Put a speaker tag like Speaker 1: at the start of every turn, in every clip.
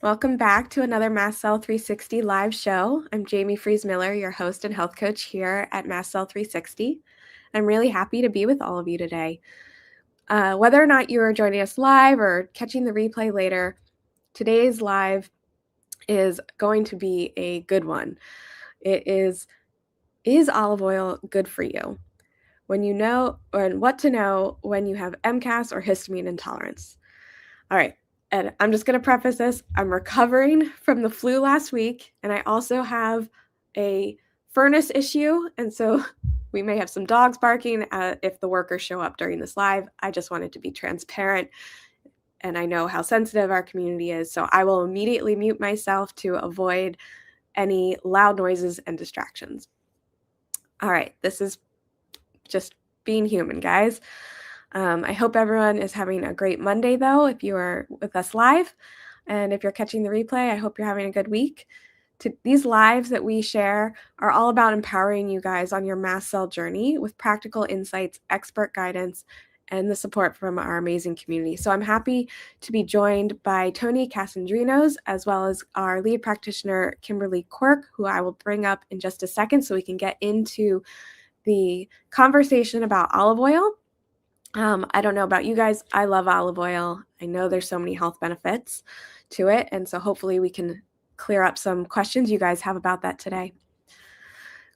Speaker 1: Welcome back to another Mast Cell 360 live show. I'm Jamie Fries-Miller, your host and health coach here at Mast Cell 360. I'm really happy to be with all of you today. Whether or not you are joining us live or catching the replay later, today's live is going to be a good one. It is olive oil good for you? When you know, and what to know when you have MCAS or histamine intolerance. All right. And I'm just going to preface this. I'm recovering from the flu last week, and I also have a furnace issue. And so we may have some dogs barking if the workers show up during this live. I just wanted to be transparent, and I know how sensitive our community is. So I will immediately mute myself to avoid any loud noises and distractions. All right. This is just being human, guys. I hope everyone is having a great Monday, though, if you are with us live. And if you're catching the replay, I hope you're having a good week. These lives that we share are all about empowering you guys on your mast cell journey with practical insights, expert guidance, and the support from our amazing community. So I'm happy to be joined by Tony Kasandrinos, as well as our lead practitioner, Kimberly Quirk, who I will bring up in just a second so we can get into the conversation about olive oil. I don't know about you guys. I love olive oil. I know there's so many health benefits to it. And so hopefully we can clear up some questions you guys have about that today.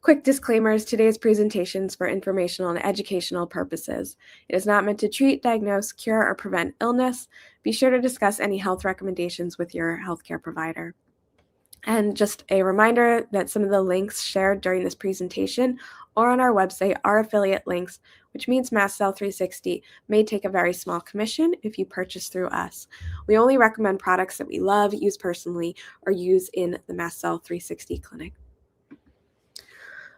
Speaker 1: Quick disclaimers, today's presentation is for informational and educational purposes. It is not meant to treat, diagnose, cure, or prevent illness. Be sure to discuss any health recommendations with your healthcare provider. And just a reminder that some of the links shared during this presentation or on our website are affiliate links, which means Mast Cell 360 may take a very small commission if you purchase through us. We only recommend products that we love, use personally, or use in the Mast Cell 360 clinic.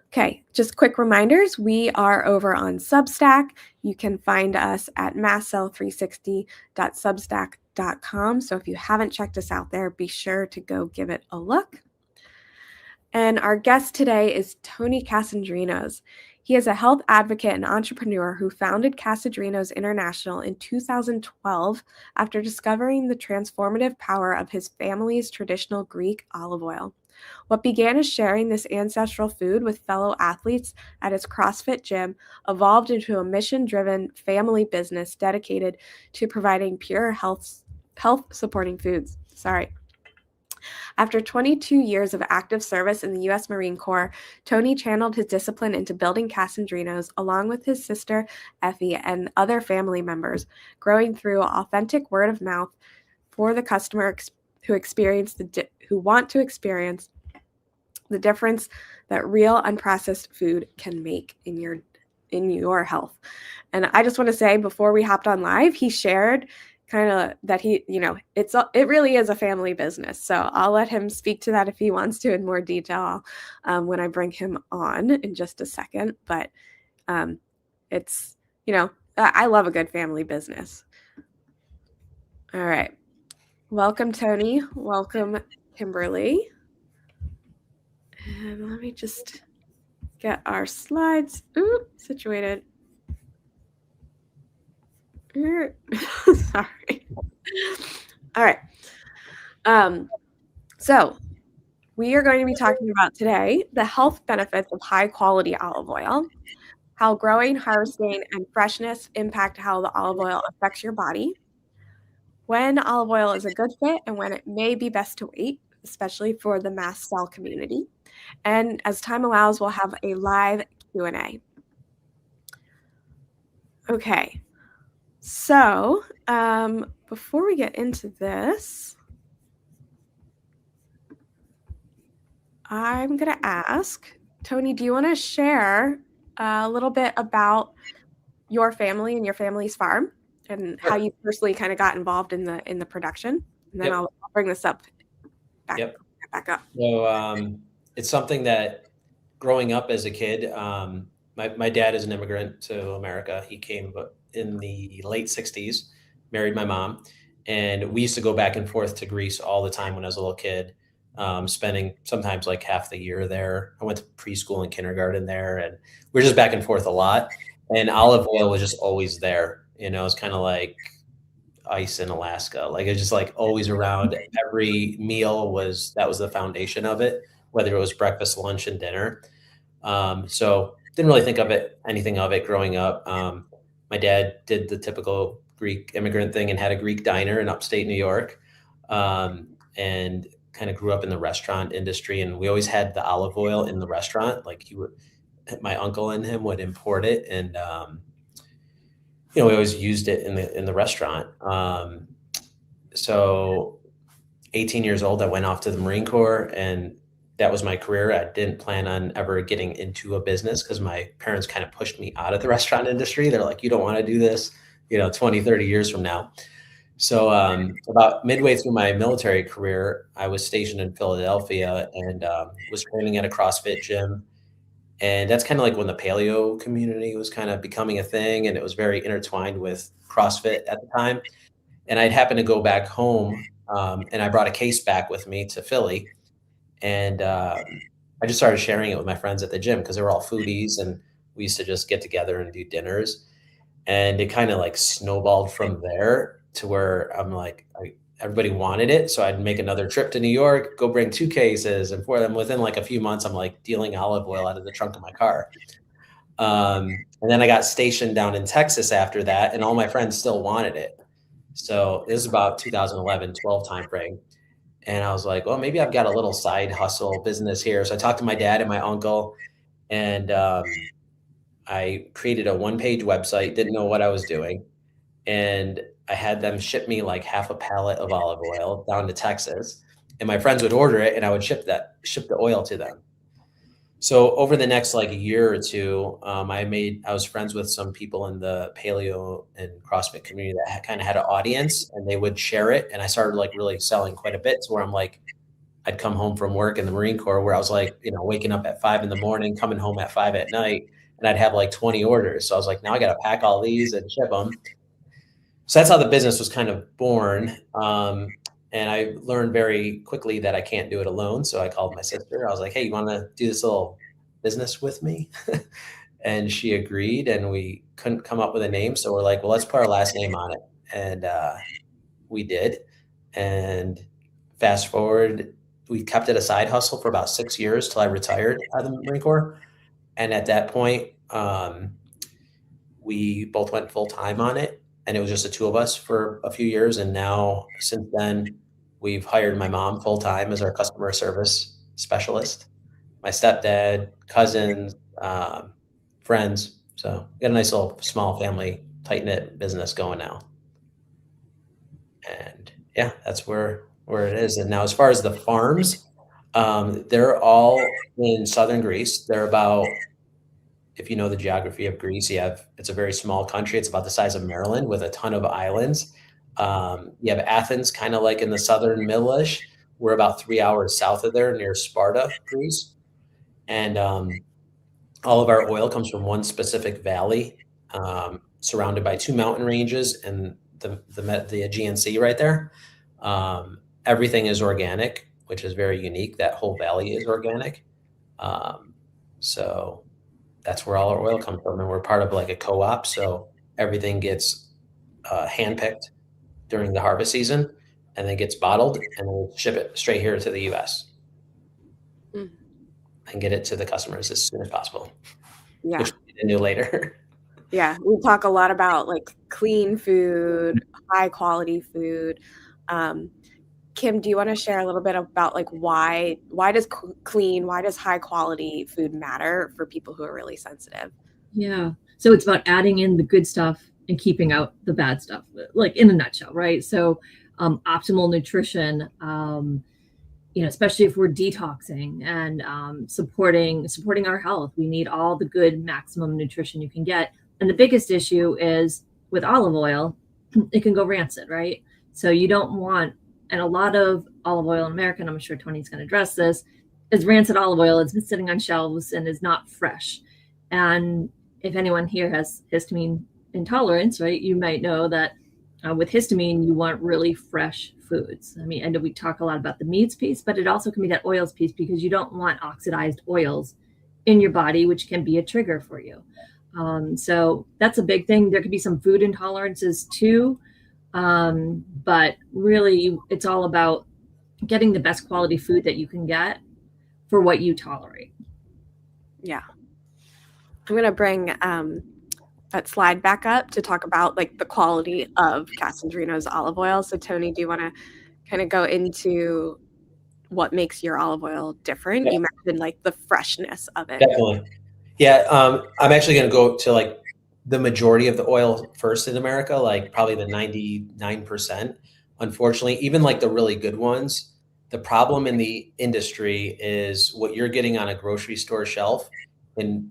Speaker 1: Okay, just quick reminders. We are over on Substack. You can find us at mastcell360.substack.com. So if you haven't checked us out there, be sure to go give it a look. And our guest today is Tony Kasandrinos. He is a health advocate and entrepreneur who founded Kasandrinos International in 2012 after discovering the transformative power of his family's traditional Greek olive oil. What began as sharing this ancestral food with fellow athletes at his CrossFit gym evolved into a mission-driven family business dedicated to providing pure health-supporting foods. After 22 years of active service in the U.S. Marine Corps, Tony channeled his discipline into building Kasandrinos along with his sister, Effie, and other family members, growing through authentic word of mouth for the customer who want to experience the difference that real unprocessed food can make in your health. And I just want to say, before we hopped on live, he shared kind of that it really is a family business. So I'll let him speak to that if he wants to in more detail when I bring him on in just a second. But it's, I love a good family business. All right. Welcome, Tony. Welcome, Kimberly. And let me just get our slides situated. Sorry. All right. So we are going to be talking about today the health benefits of high quality olive oil, how growing, harvesting, and freshness impact how the olive oil affects your body, when olive oil is a good fit and when it may be best to wait, especially for the mast cell community. And as time allows, we'll have a live Q&A. Okay, so before we get into this, I'm going to ask, Tony, do you want to share a little bit about your family and your family's farm and how you personally kind of got involved in the production? And then I'll bring this up back up.
Speaker 2: So it's something that growing up as a kid, my dad is an immigrant to America. He came in the late 60s, married my mom, and we used to go back and forth to Greece all the time when I was a little kid, spending sometimes like half the year there. I went to preschool and kindergarten there, and we were just back and forth a lot. And olive oil was just always there. It's kind of like ice in Alaska. Like it's just like always around. Every meal that was the foundation of it, whether it was breakfast, lunch, and dinner. So didn't really think of anything of it growing up. My dad did the typical Greek immigrant thing and had a Greek diner in upstate New York, and kind of grew up in the restaurant industry. And we always had the olive oil in the restaurant. Like my uncle and him would import it, and we always used it in the restaurant. So 18 years old, I went off to the Marine Corps, and that was my career. I didn't plan on ever getting into a business because my parents kind of pushed me out of the restaurant industry. They're like, you don't want to do this, 20, 30 years from now. So about midway through my military career, I was stationed in Philadelphia and was training at a CrossFit gym. And that's kind of like when the paleo community was kind of becoming a thing, and it was very intertwined with CrossFit at the time. And I'd happened to go back home, and I brought a case back with me to Philly. And I just started sharing it with my friends at the gym because they were all foodies, and we used to just get together and do dinners. And it kind of like snowballed from there to where I'm like, everybody wanted it. So I'd make another trip to New York, go bring 2 cases. And for them, within like a few months, I'm like dealing olive oil out of the trunk of my car. And then I got stationed down in Texas after that, and all my friends still wanted it. So this is about 2011, 12 timeframe. And I was like, well, maybe I've got a little side hustle business here. So I talked to my dad and my uncle, and I created a 1-page website, didn't know what I was doing. And I had them ship me like half a pallet of olive oil down to Texas, and my friends would order it and I would ship the oil to them. So over the next like a year or two, I was friends with some people in the paleo and CrossFit community that kind of had an audience, and they would share it. And I started like really selling quite a bit to where I'm like, I'd come home from work in the Marine Corps where I was like, waking up at 5 a.m, coming home at 5 p.m, and I'd have like 20 orders. So I was like, now I got to pack all these and ship them. So that's how the business was kind of born. And I learned very quickly that I can't do it alone. So I called my sister. I was like, hey, you want to do this little business with me? And she agreed, and we couldn't come up with a name. So we're like, well, let's put our last name on it. And we did. And fast forward, we kept it a side hustle for about 6 years till I retired out of the Marine Corps. And at that point, we both went full time on it. And it was just the two of us for a few years. And now, since then, we've hired my mom full time as our customer service specialist, my stepdad, cousins, friends. So we got a nice little small family, tight knit business going now. And yeah, that's where it is. And now, as far as the farms, they're all in southern Greece. They're about, if you know the geography of Greece, it's a very small country. It's about the size of Maryland with a ton of islands. You have Athens, kind of like in the southern middle-ish. We're about 3 hours south of there, near Sparta, Greece. And all of our oil comes from one specific valley, surrounded by 2 mountain ranges and the Aegean Sea right there. Everything is organic, which is very unique. That whole valley is organic. So that's where all our oil comes from. And we're part of like a co-op. So everything gets handpicked during the harvest season, and then gets bottled, and we'll ship it straight here to the US and get it to the customers as soon as possible.
Speaker 1: Yeah.
Speaker 2: Which we do later.
Speaker 1: Yeah. We talk a lot about like clean food, high quality food. Kim, do you want to share a little bit about like why does why does high quality food matter for people who are really sensitive?
Speaker 3: Yeah. So it's about adding in the good stuff and keeping out the bad stuff, like in a nutshell, right? So optimal nutrition, especially if we're detoxing and supporting our health, we need all the good maximum nutrition you can get. And the biggest issue is with olive oil, it can go rancid, right? So you don't want, and a lot of olive oil in America, and I'm sure Tony's going to address this, is rancid olive oil. It's been sitting on shelves and is not fresh. And if anyone here has histamine intolerance, right, you might know that with histamine, you want really fresh foods. I mean, and we talk a lot about the meats piece, but it also can be that oils piece, because you don't want oxidized oils in your body, which can be a trigger for you. So that's a big thing. There could be some food intolerances too. But really, it's all about getting the best quality food that you can get for what you tolerate.
Speaker 1: Yeah. I'm going to bring that slide back up to talk about like the quality of Kasandrinos olive oil. So Tony, do you want to kind of go into what makes your olive oil different?
Speaker 2: Yeah,
Speaker 1: You mentioned like the freshness of it.
Speaker 2: definitely. Yeah, I'm actually going to go to like the majority of the oil first in America, like probably the 99%. Unfortunately, even like the really good ones, the problem in the industry is what you're getting on a grocery store shelf in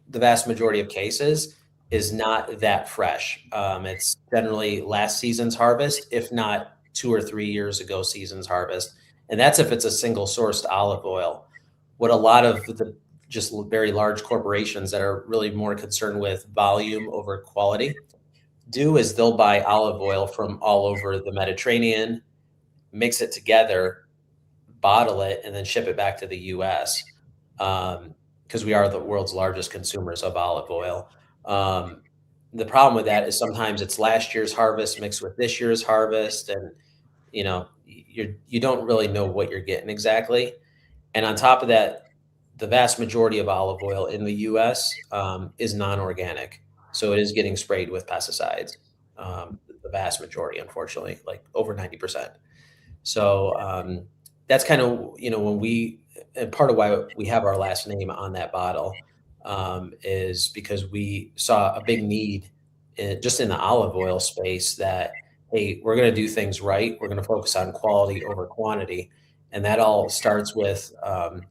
Speaker 2: the vast majority of cases is not that fresh. It's generally last season's harvest, if not 2 or 3 years ago season's harvest. And that's if it's a single sourced olive oil. What a lot of the just very large corporations that are really more concerned with volume over quality do is they'll buy olive oil from all over the Mediterranean, mix it together, bottle it, and then ship it back to the US. Because we are the world's largest consumers of olive oil. Um, the problem with that is sometimes it's last year's harvest mixed with this year's harvest, and you don't really know what you're getting exactly. And on top of that, the vast majority of olive oil in the U.S. Is non-organic, so it is getting sprayed with pesticides. The vast majority, unfortunately, like over 90%. So that's kind of when and part of why we have our last name on that bottle is because we saw a big need just in the olive oil space that, hey, we're going to do things right. We're going to focus on quality over quantity. And that all starts with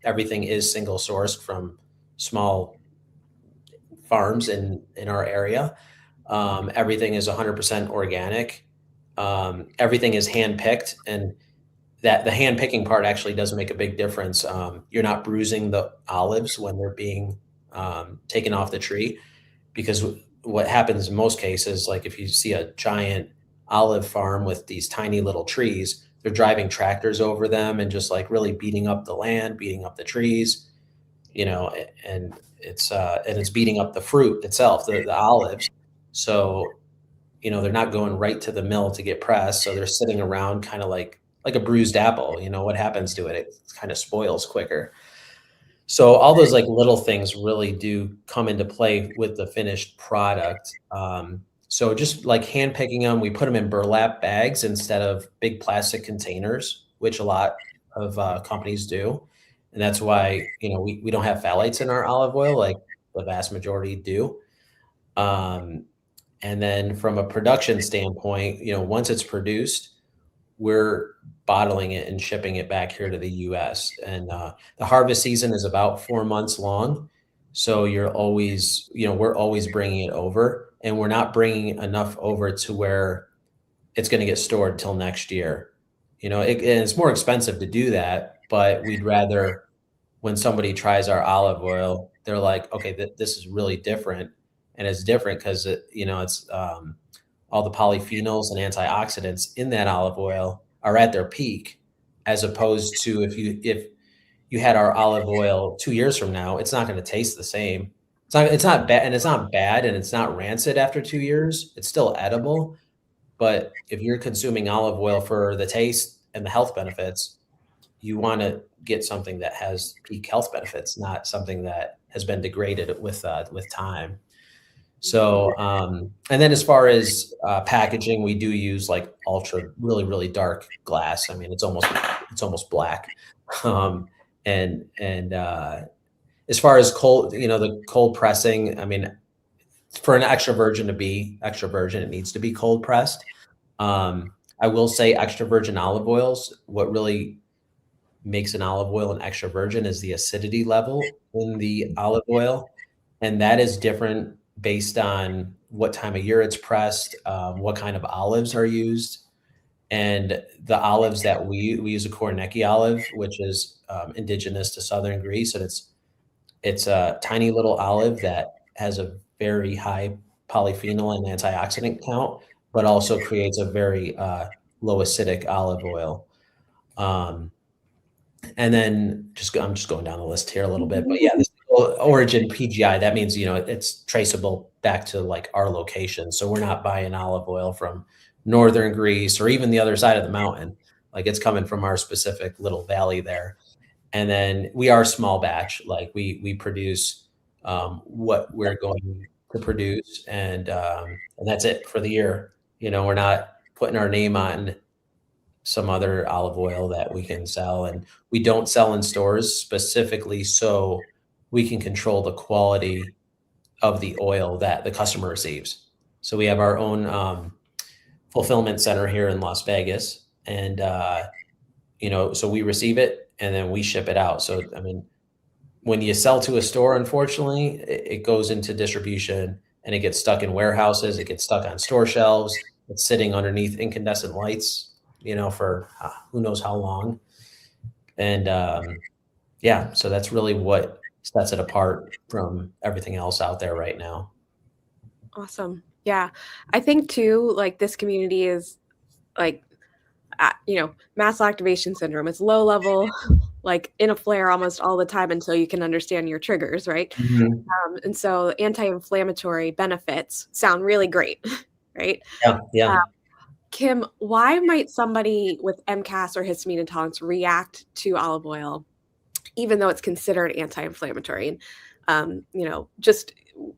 Speaker 2: everything is single sourced from small farms in our area. Everything is 100% organic. Everything is hand picked, and that the hand picking part actually does make a big difference. You're not bruising the olives when they're being taken off the tree, because what happens in most cases, like if you see a giant olive farm with these tiny little trees, they're driving tractors over them and just like really beating up the land, beating up the trees, and it's beating up the fruit itself, the olives. So they're not going right to the mill to get pressed, so they're sitting around kind of like a bruised apple. What happens to it? It kind of spoils quicker. So all those like little things really do come into play with the finished product. So just like hand picking them, we put them in burlap bags instead of big plastic containers, which a lot of companies do. And that's why, we don't have phthalates in our olive oil like the vast majority do. And then from a production standpoint, once it's produced, we're bottling it and shipping it back here to the US. And the harvest season is about 4 months long. So we're always bringing it over, and we're not bringing enough over to where it's going to get stored till next year. And it's more expensive to do that, but we'd rather when somebody tries our olive oil, they're like, okay, this is really different. And it's different because it's all the polyphenols and antioxidants in that olive oil are at their peak, as opposed to if you had our olive oil 2 years from now, it's not going to taste the same. It's not bad, and it's not bad, and it's not rancid after 2 years. It's still edible. But if you're consuming olive oil for the taste and the health benefits, you want to get something that has peak health benefits, not something that has been degraded with time. So, and then as far as packaging, we do use like really, really dark glass. I mean, it's almost black. And as far as cold, the cold pressing, I mean, for an extra virgin to be extra virgin, it needs to be cold pressed. I will say extra virgin olive oils, what really makes an olive oil an extra virgin is the acidity level in the olive oil. And that is different based on what time of year it's pressed, what kind of olives are used. And the olives that we use a Kornecki olive, which is indigenous to southern Greece, and it's a tiny little olive that has a very high polyphenol and antioxidant count, but also creates a very low acidic olive oil. And then I'm just going down the list here a little bit, but yeah, this origin PGI, that means, it's traceable back to like our location. So we're not buying olive oil from northern Greece or even the other side of the mountain. Like it's coming from our specific little valley there. And then we are small batch, like we produce what we're going to produce, and that's it for the year. You know, we're not putting our name on some other olive oil that we can sell, and we don't sell in stores specifically so we can control the quality of the oil that the customer receives. So we have our own fulfillment center here in Las Vegas, and so we receive it and then we ship it out. So I mean, when you sell to a store, unfortunately, it goes into distribution and it gets stuck in warehouses. It gets stuck on store shelves. It's sitting underneath incandescent lights, for who knows how long. And so that's really what sets it apart from everything else out there right now.
Speaker 1: Awesome. Yeah. I think too, like this community is like, mast cell activation syndrome. It's low level, like in a flare almost all the time until you can understand your triggers, right?
Speaker 2: Mm-hmm.
Speaker 1: And so anti-inflammatory benefits sound really great, right?
Speaker 2: Yeah.
Speaker 1: Kim, why might somebody with MCAS or histamine intolerance react to olive oil, even though it's considered anti-inflammatory? And,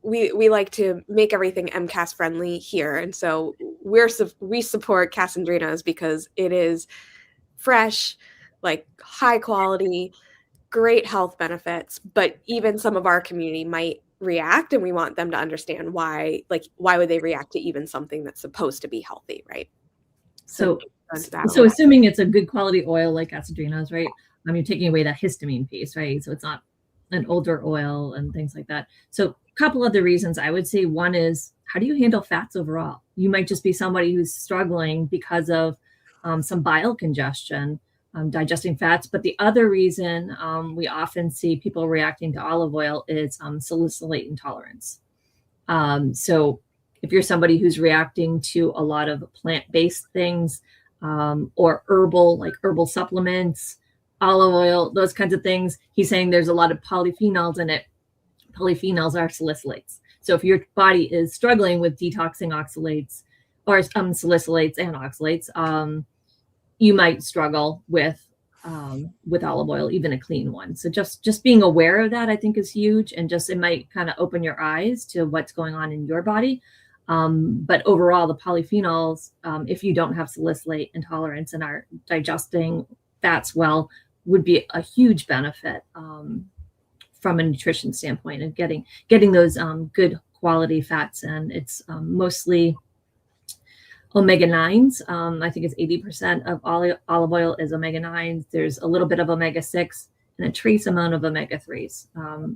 Speaker 1: we like to make everything MCAS friendly here. And so we support Kasandrinos because it is fresh, like high quality, great health benefits, but even some of our community might react, and we want them to understand why would they react to even something that's supposed to be healthy, right?
Speaker 3: So assuming it's a good quality oil like Kasandrinos, right? You're taking away that histamine piece, right? So it's not an older oil and things like that. So a couple other reasons I would say. One is, how do you handle fats overall? You might just be somebody who's struggling because of some bile congestion, digesting fats. But the other reason we often see people reacting to olive oil is salicylate intolerance. So if you're somebody who's reacting to a lot of plant-based things or herbal supplements, olive oil, those kinds of things, he's saying there's a lot of polyphenols in it. Polyphenols are salicylates. So if your body is struggling with detoxing oxalates or salicylates and oxalates, you might struggle with olive oil, even a clean one. So just being aware of that, I think, is huge, and it might kind of open your eyes to what's going on in your body. But overall, the polyphenols, if you don't have salicylate intolerance and are digesting fats well, would be a huge benefit from a nutrition standpoint, and getting those good quality fats. And it's mostly omega-9s. I think it's 80% of olive oil is omega-9s. There's a little bit of omega-6 and a trace amount of omega-3s,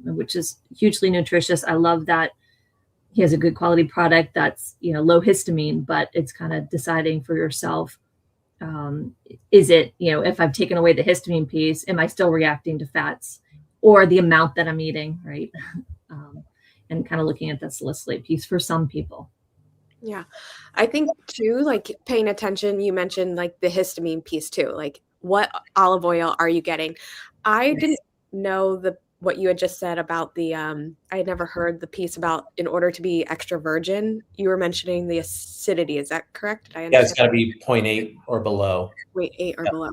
Speaker 3: which is hugely nutritious. I love that he has a good quality product that's low histamine, but it's kind of deciding for yourself. Is it, if I've taken away the histamine piece, am I still reacting to fats or the amount that I'm eating, right? And kind of looking at that salicylate piece for some people.
Speaker 1: Yeah. I think too, like paying attention, you mentioned like the histamine piece too, like what olive oil are you getting? I didn't know what you had just said about the, I had never heard the piece about in order to be extra virgin, you were mentioning the acidity. Is that correct? Did I understand?
Speaker 2: Yeah, it's got to be 0.8 or below.
Speaker 1: 0.8 or below.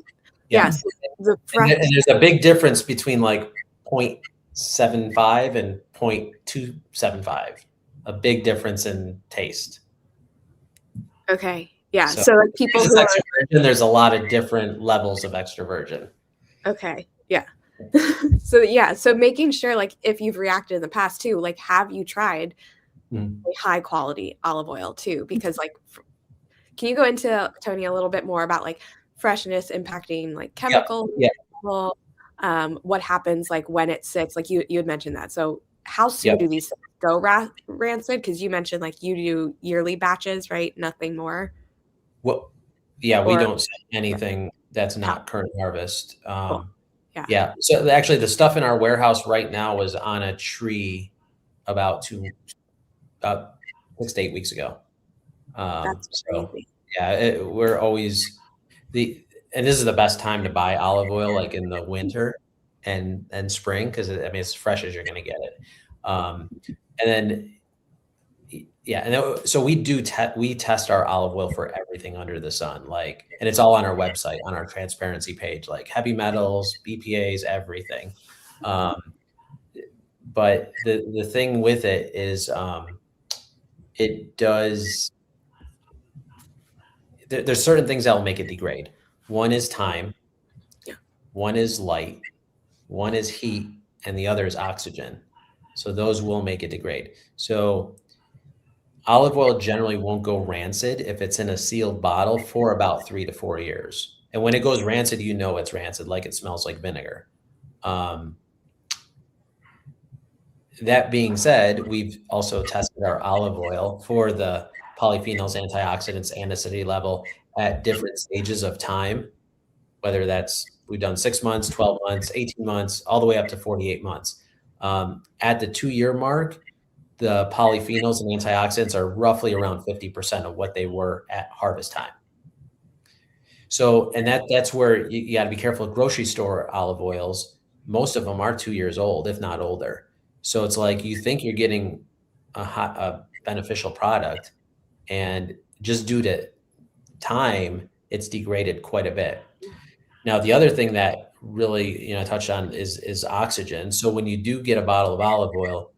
Speaker 2: Yeah.
Speaker 1: Yes. Yeah, so
Speaker 2: and there's a big difference between like 0.75 and 0.275. A big difference in taste.
Speaker 1: Okay. Yeah. So like people who
Speaker 2: extra virgin, there's a lot of different levels of extra virgin.
Speaker 1: Okay. Yeah. So making sure, like, if you've reacted in the past too, like, have you tried high quality olive oil too? Because like, can you go into, Tony, a little bit more about like freshness impacting like chemical, what happens like when it sits? Like you had mentioned that. So how soon do these go rancid? Because you mentioned like you do yearly batches, right? Nothing more.
Speaker 2: Well, yeah, we don't sell anything that's not current harvest.
Speaker 1: Cool.
Speaker 2: Yeah. So actually, the stuff in our warehouse right now was on a tree about 6 to 8 weeks ago.
Speaker 1: That's crazy.
Speaker 2: Yeah, we're always and this is the best time to buy olive oil, like in the winter and spring, because it's fresh as you're going to get it. And then Yeah, and so we test our olive oil for everything under the sun, like, and it's all on our website, on our transparency page, like heavy metals, BPAs, everything. Um, but the thing with it is, it does. There's certain things that will make it degrade. One is time,
Speaker 1: Yeah.
Speaker 2: one is light, one is heat, and the other is oxygen. So those will make it degrade. So olive oil generally won't go rancid if it's in a sealed bottle for about 3 to 4 years. And when it goes rancid, you know it's rancid, like it smells like vinegar. Um, that being said, we've also tested our olive oil for the polyphenols, antioxidants, and acidity level at different stages of time, whether we've done 6 months, 12 months, 18 months, all the way up to 48 months. At the 2-year mark, the polyphenols and antioxidants are roughly around 50% of what they were at harvest time. So, and that's where you got to be careful. Grocery store olive oils, most of them are 2 years old, if not older. So it's like you think you're getting a beneficial product, and just due to time, it's degraded quite a bit. Now, the other thing that really, I touched on is oxygen. So when you do get a bottle of olive oil,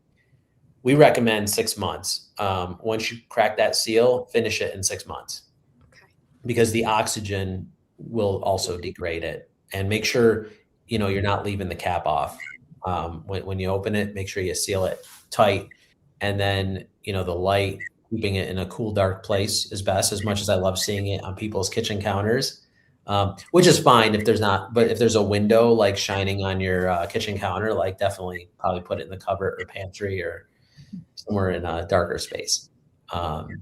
Speaker 2: we recommend 6 months. Once you crack that seal, finish it in 6 months,
Speaker 1: Okay.
Speaker 2: because the oxygen will also degrade it. And make sure, you're not leaving the cap off. When you open it, make sure you seal it tight. And then, the light, keeping it in a cool, dark place is best, as much as I love seeing it on people's kitchen counters, which is fine if there's not, but if there's a window like shining on your kitchen counter, like definitely probably put it in the cupboard or pantry or somewhere in a darker space. And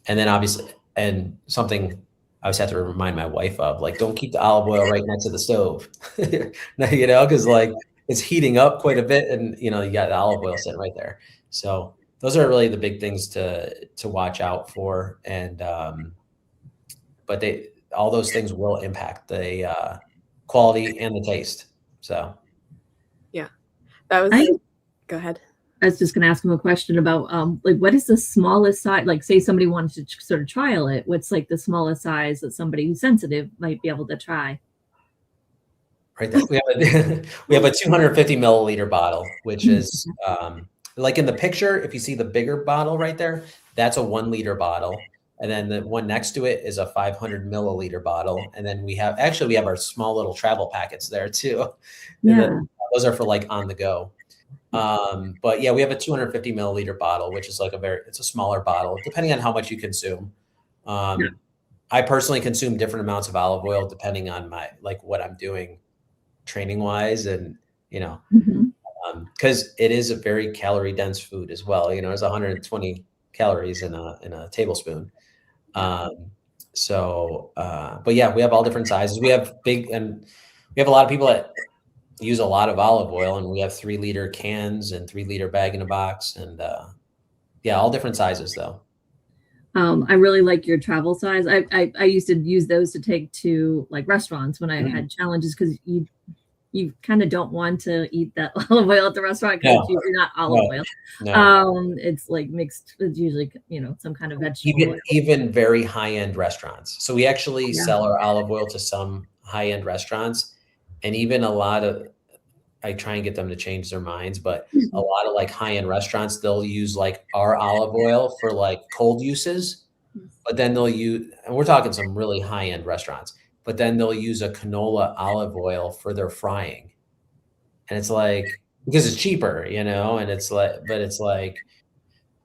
Speaker 2: then obviously, and something I always have to remind my wife of, like, don't keep the olive oil right next to the stove, because like it's heating up quite a bit, and you got the olive oil sitting right there. So those are really the big things to watch out for. And but all those things will impact the quality and the taste. So
Speaker 1: Yeah, that was.
Speaker 3: I
Speaker 1: Go ahead.
Speaker 3: I was just going to ask him a question about like, what is the smallest size? Like, say somebody wanted to sort of trial it. What's like the smallest size that somebody who's sensitive might be able to try?
Speaker 2: Right there, we have a 250 milliliter bottle, which is like in the picture. If you see the bigger bottle right there, that's a 1 liter bottle, and then the one next to it is a 500 milliliter bottle. And then we have our small little travel packets there too. And then those are for like on the go. But yeah, we have a 250 milliliter bottle, which is like it's a smaller bottle, depending on how much you consume. I personally consume different amounts of olive oil depending on what I'm doing training wise, and because it is a very calorie dense food as well. There's 120 calories in a tablespoon. But yeah, we have all different sizes. We have a lot of people that use a lot of olive oil, and we have 3 liter cans and 3 liter bag in a box, and yeah, all different sizes though.
Speaker 3: I really like your travel size. I used to use those to take to like restaurants when I had challenges, because you kind of don't want to eat that olive oil at the restaurant, because it's usually not olive oil. No. It's like mixed. It's usually some kind of vegetable.
Speaker 2: Even very high end restaurants. So we actually sell our olive oil to some high end restaurants, and even a lot of, I try and get them to change their minds, but a lot of like high end restaurants, they'll use like our olive oil for like cold uses, but then they'll use, and we're talking some really high end restaurants, but then they'll use a canola olive oil for their frying. And it's like, because it's cheaper, and it's like, but it's like,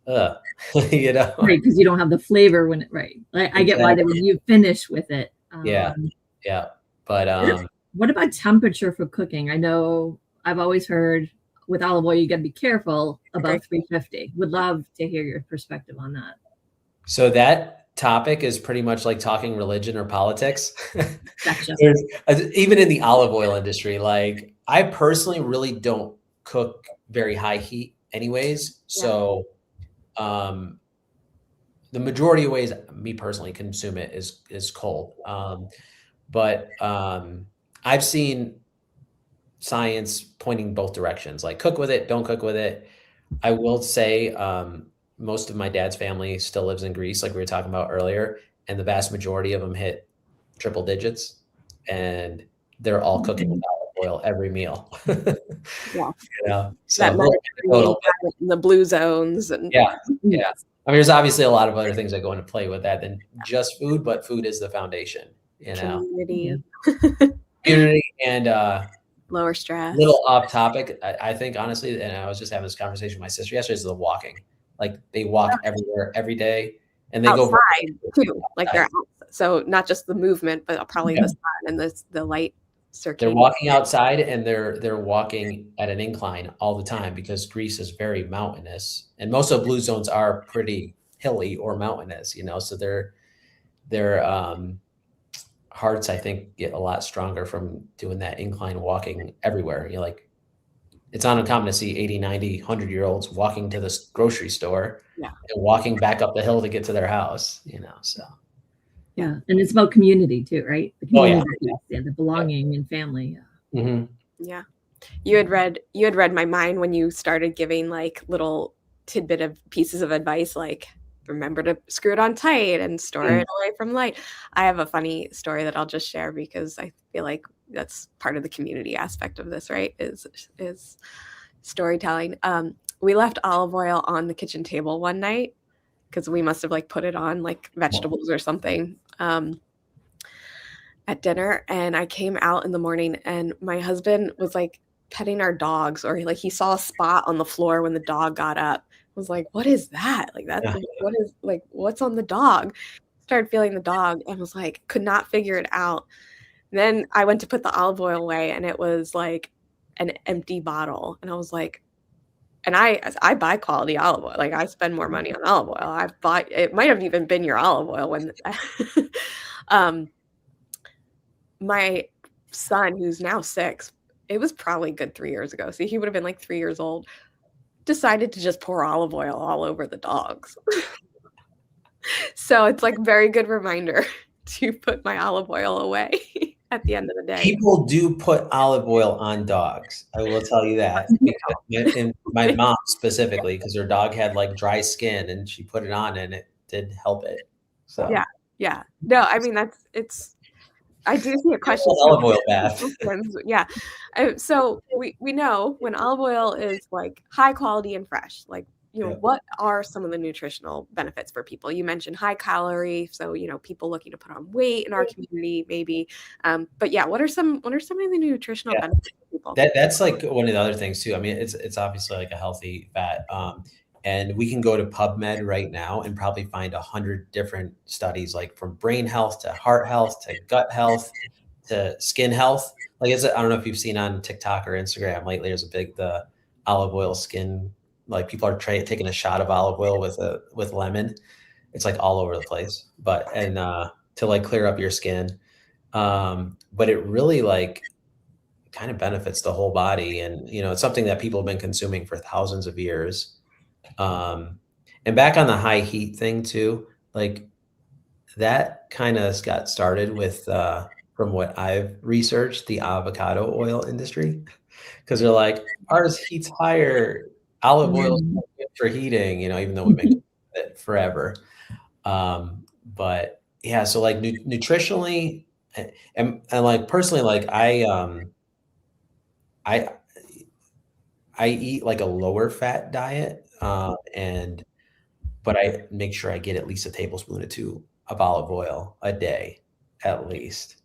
Speaker 2: right,
Speaker 3: because you don't have the flavor when I get why when you finish with it.
Speaker 2: Yeah. But
Speaker 3: what about temperature for cooking? I know I've always heard with olive oil, you got to be careful about 350. Would love to hear your perspective on that.
Speaker 2: So that topic is pretty much like talking religion or politics.
Speaker 3: Gotcha.
Speaker 2: Even in the olive oil industry, like I personally really don't cook very high heat anyways. So the majority of ways me personally consume it is cold. But I've seen science pointing both directions, like cook with it, don't cook with it. I will say most of my dad's family still lives in Greece, like we were talking about earlier, and the vast majority of them hit triple digits, and they're all cooking with olive oil every meal.
Speaker 1: Yeah.
Speaker 2: So
Speaker 1: That
Speaker 2: a little
Speaker 1: Mediterranean
Speaker 2: anecdotal, but
Speaker 1: diet in the blue zones and
Speaker 2: yeah. I mean, there's obviously a lot of other things that go into play with that than just food, but food is the foundation,
Speaker 1: community,
Speaker 2: community and
Speaker 1: lower stress.
Speaker 2: little off topic. I think honestly, and I was just having this conversation with my sister yesterday, is the walking. Like they walk everywhere every day, and they
Speaker 1: outside
Speaker 2: go
Speaker 1: too. Like they're outside. So not just the movement, but probably the sun and the light circulating.
Speaker 2: They're walking outside, and they're walking at an incline all the time because Greece is very mountainous, and most of the blue zones are pretty hilly or mountainous. So their hearts, I think, get a lot stronger from doing that incline walking everywhere. Like it's not uncommon to see 80, 90, 100-year-olds walking to the grocery store and walking back up the hill to get to their house, so.
Speaker 3: Yeah. And it's about community too, right? The community, the belonging and family.
Speaker 1: Yeah. Mm-hmm. Yeah. You had read my mind when you started giving like little tidbit of pieces of advice, like remember to screw it on tight and store it away from light. I have a funny story that I'll just share because I feel like that's part of the community aspect of this, right? Is storytelling. We left olive oil on the kitchen table one night because we must have like put it on like vegetables or something at dinner. And I came out in the morning and my husband was like petting our dogs, or like he saw a spot on the floor when the dog got up. Was like, what is that? Like what's on the dog? Started feeling the dog and was like, could not figure it out. And then I went to put the olive oil away and it was like an empty bottle. And I was like, and I buy quality olive oil. Like I spend more money on olive oil. It might have even been your olive oil when my son, who's now 6, it was probably good 3 years ago. So he would have been like 3 years old. Decided to just pour olive oil all over the dogs. So it's like very good reminder to put my olive oil away at the end of the day.
Speaker 2: People do put olive oil on dogs. I will tell you that. And my mom specifically, because her dog had like dry skin and she put it on and it did help it. So
Speaker 1: yeah. No, I mean I do see a question.
Speaker 2: Olive oil bath.
Speaker 1: Yeah. So we know when olive oil is like high quality and fresh, like, what are some of the nutritional benefits for people? You mentioned high calorie. So, people looking to put on weight in our community, maybe. But yeah, what are some of the nutritional benefits for people?
Speaker 2: That's like one of the other things too. I mean, it's obviously like a healthy fat. And we can go to PubMed right now and probably find 100 different studies, like from brain health to heart health to gut health to skin health. Like I don't know if you've seen on TikTok or Instagram lately, there's the olive oil skin. Like people are taking a shot of olive oil with lemon. It's like all over the place, to like clear up your skin. But it really like kind of benefits the whole body. And, it's something that people have been consuming for thousands of years. And back on the high heat thing too, like that kind of got started with, from what I've researched, the avocado oil industry, because they're like, ours heats higher, olive oil is good for heating, even though we've been doing it forever. But yeah, so like nutritionally and like personally, like I eat like a lower fat diet. But I make sure I get at least a tablespoon or 2 of olive oil a day, at least.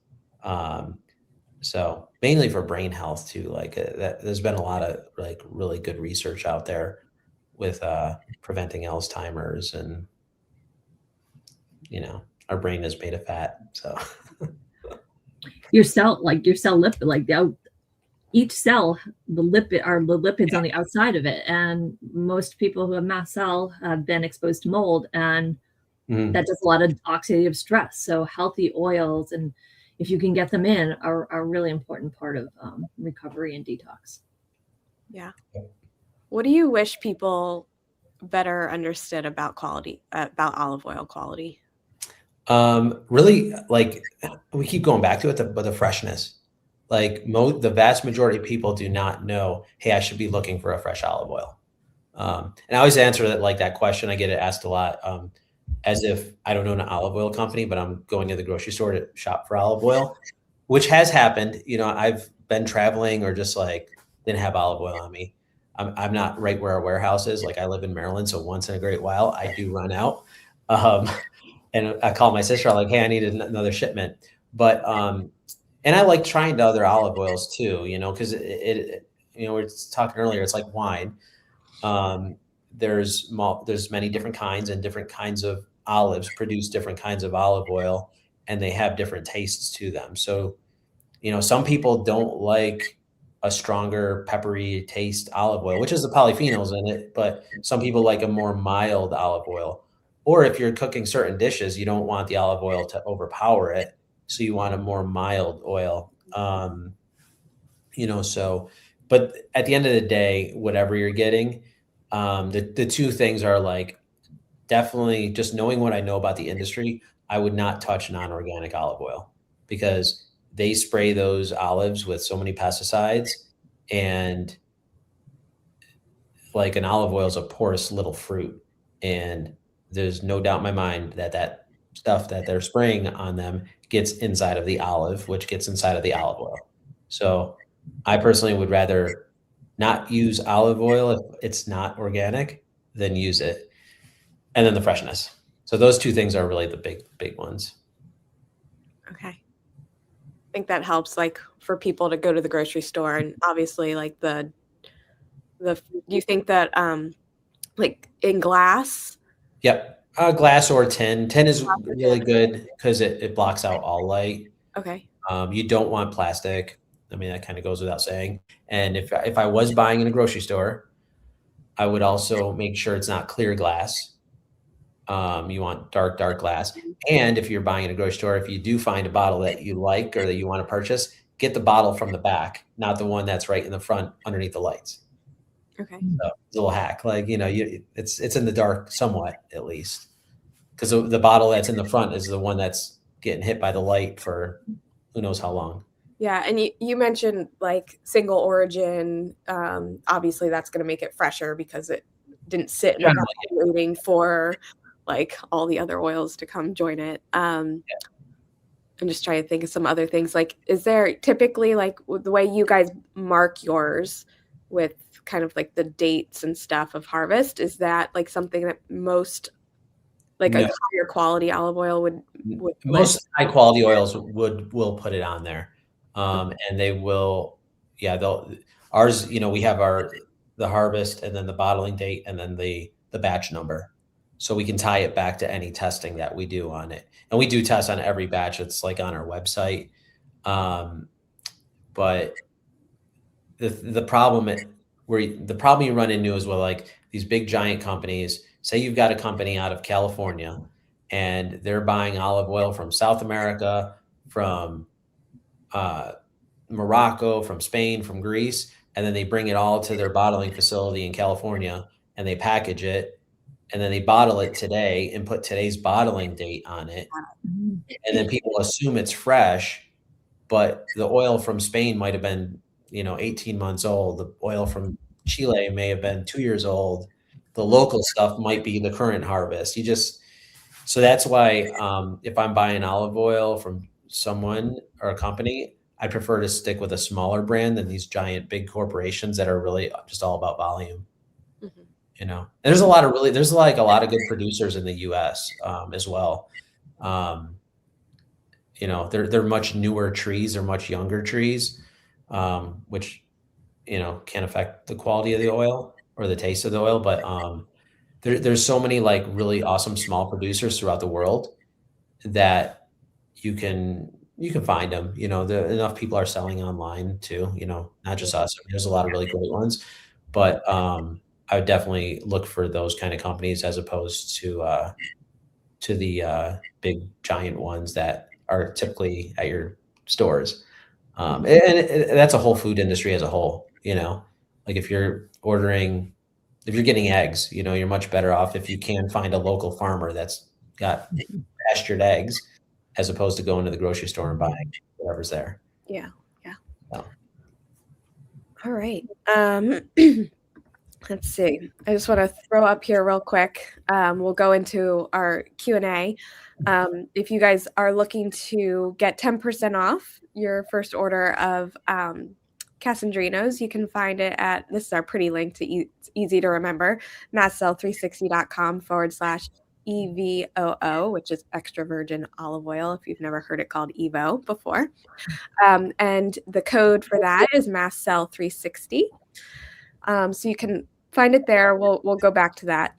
Speaker 2: So mainly for brain health too. Like there's been a lot of like really good research out there with preventing Alzheimer's, and our brain is made of fat. So
Speaker 3: your cell lipid, like each cell, the lipids on the outside of it. And most people who have mast cell have been exposed to mold, and that does a lot of oxidative stress. So healthy oils, and if you can get them in, are a really important part of recovery and detox.
Speaker 1: Yeah. What do you wish people better understood about olive oil quality?
Speaker 2: Really, like we keep going back to it, but the freshness. Like the vast majority of people do not know, hey, I should be looking for a fresh olive oil. And I always answer that like that question. I get it asked a lot, as if I don't own an olive oil company, but I'm going to the grocery store to shop for olive oil, which has happened. I've been traveling or just like didn't have olive oil on me. I'm not right where our warehouse is. Like I live in Maryland, so once in a great while I do run out. Um, and I call my sister, I'm like, hey, I need another shipment. But and I like trying the other olive oils too, because we were talking earlier, it's like wine. Um, there's many different kinds, and different kinds of olives produce different kinds of olive oil, and they have different tastes to them. So, some people don't like a stronger peppery taste olive oil, which is the polyphenols in it, but some people like a more mild olive oil. Or if you're cooking certain dishes, you don't want the olive oil to overpower it, so you want a more mild oil. So, but at the end of the day, whatever you're getting, the two things are like definitely just knowing what I know about the industry. I would not touch non-organic olive oil because they spray those olives with so many pesticides, and like an olive oil is a porous little fruit, and there's no doubt in my mind that that stuff that they're spraying on them gets inside of the olive, which gets inside of the olive oil. So I personally would rather not use olive oil if it's not organic than use it. And then the freshness. So those two things are really the big ones.
Speaker 1: Okay. I think that helps, like, for people to go to the grocery store, and obviously, like, do you think that, like, in glass?
Speaker 2: Yep. Glass or tin. Tin is really good because it blocks out all light.
Speaker 1: Okay.
Speaker 2: You don't want plastic. I mean, that kind of goes without saying. And if I was buying in a grocery store, I would also make sure it's not clear glass. You want dark glass. And if you're buying in a grocery store, if you do find a bottle that you like or that you want to purchase, get the bottle from the back, not the one that's right in the front underneath the lights.
Speaker 1: Okay.
Speaker 2: So it's a little hack, like, it's in the dark somewhat, at least, because the bottle that's in the front is the one that's getting hit by the light for who knows how long.
Speaker 1: Yeah, and you mentioned like single origin. Obviously, that's going to make it fresher because it didn't sit in the bottle waiting for like all the other oils to come join it. I'm just trying to think of some other things. Like, is there typically, like, the way you guys mark yours with kind of like the dates and stuff of harvest, is that like something that most, like,
Speaker 2: No.
Speaker 1: a higher quality olive oil would
Speaker 2: Most high quality oils will put it on there. And they will, ours, we have the harvest and then the bottling date and then the batch number. So we can tie it back to any testing that we do on it. And we do test on every batch. It's like on our website. But the problem you run into is, well, like these big giant companies, say you've got a company out of California and they're buying olive oil from South America, from Morocco, from Spain, from Greece, and then they bring it all to their bottling facility in California and they package it, and then they bottle it today and put today's bottling date on it. And then people assume it's fresh, but the oil from Spain might have been, 18 months old. The oil from Chile may have been 2 years old. The local stuff might be the current harvest. So that's why, if I'm buying olive oil from someone or a company, I prefer to stick with a smaller brand than these giant big corporations that are really just all about volume.
Speaker 1: Mm-hmm.
Speaker 2: And there's a lot of good producers in the US, as well. They're much newer trees, they're much younger trees, which, can affect the quality of the oil or the taste of the oil. But there's so many like really awesome small producers throughout the world that you can find them. Enough people are selling online too, not just us. I mean, there's a lot of really great ones, but I would definitely look for those kind of companies as opposed to the big giant ones that are typically at your stores. And that's a whole food industry as a whole, like if you're getting eggs, you're much better off if you can find a local farmer that's got pastured eggs as opposed to going to the grocery store and buying whatever's there.
Speaker 1: Yeah.
Speaker 2: So.
Speaker 1: All right. Let's see. I just want to throw up here real quick. We'll go into our Q&A. If you guys are looking to get 10% off your first order of Kasandrinos, you can find it at, this is our pretty link to it's easy to remember, mastcell360.com/EVOO, which is extra virgin olive oil, if you've never heard it called EVO before. And the code for that is MastCell360. So you can find it there. We'll go back to that.